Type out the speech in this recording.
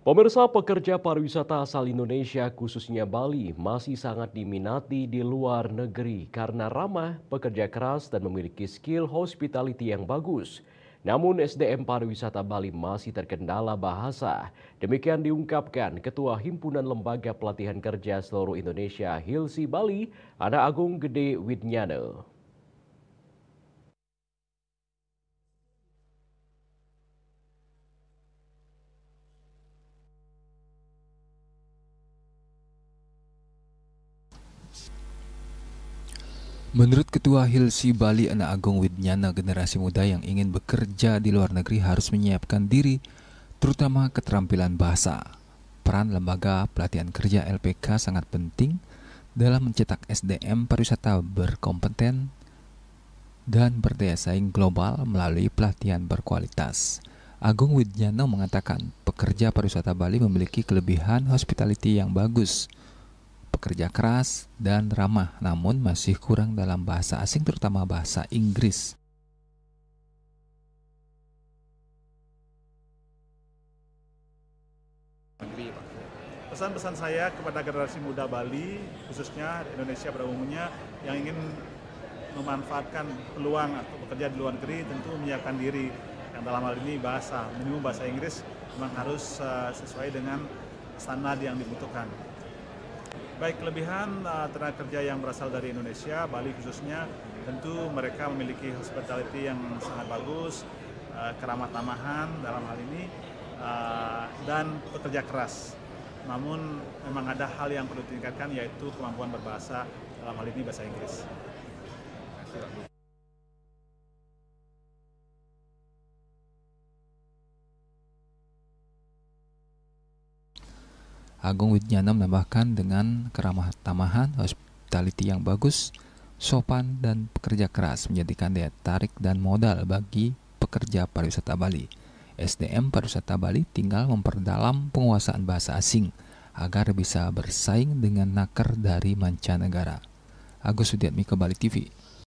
Pemirsa, pekerja pariwisata asal Indonesia khususnya Bali masih sangat diminati di luar negeri karena ramah, pekerja keras dan memiliki skill hospitality yang bagus. Namun SDM pariwisata Bali masih terkendala bahasa. Demikian diungkapkan Ketua Himpunan Lembaga Pelatihan Kerja Seluruh Indonesia Hilsi Bali, Ana Agung Gede Widnyana. Menurut Ketua Hilsi Bali Ana Agung Widnyana, generasi muda yang ingin bekerja di luar negeri harus menyiapkan diri, terutama keterampilan bahasa. Peran Lembaga Pelatihan Kerja LPK sangat penting dalam mencetak SDM pariwisata berkompeten dan berdaya saing global melalui pelatihan berkualitas. Agung Widnyana mengatakan pekerja pariwisata Bali memiliki kelebihan hospitality yang bagus, pekerja keras dan ramah, namun masih kurang dalam bahasa asing terutama bahasa Inggris. Pesan-pesan saya kepada generasi muda Bali, khususnya Indonesia pada umumnya, yang ingin memanfaatkan peluang atau bekerja di luar negeri, tentu menyiapkan diri. Yang dalam hal ini bahasa, minimum bahasa Inggris memang harus sesuai dengan standar yang dibutuhkan. Baik, kelebihan tenaga kerja yang berasal dari Indonesia, Bali khususnya, tentu mereka memiliki hospitality yang sangat bagus, keramah tamahan dalam hal ini, dan pekerja keras. Namun memang ada hal yang perlu ditingkatkan, yaitu kemampuan berbahasa, dalam hal ini bahasa Inggris. Agung Widnyana menambahkan dengan keramah tamahan, hospitality yang bagus, sopan dan pekerja keras menjadikan daya tarik dan modal bagi pekerja pariwisata Bali. SDM pariwisata Bali tinggal memperdalam penguasaan bahasa asing agar bisa bersaing dengan naker dari mancanegara. Agus Widiatmiko, Bali TV.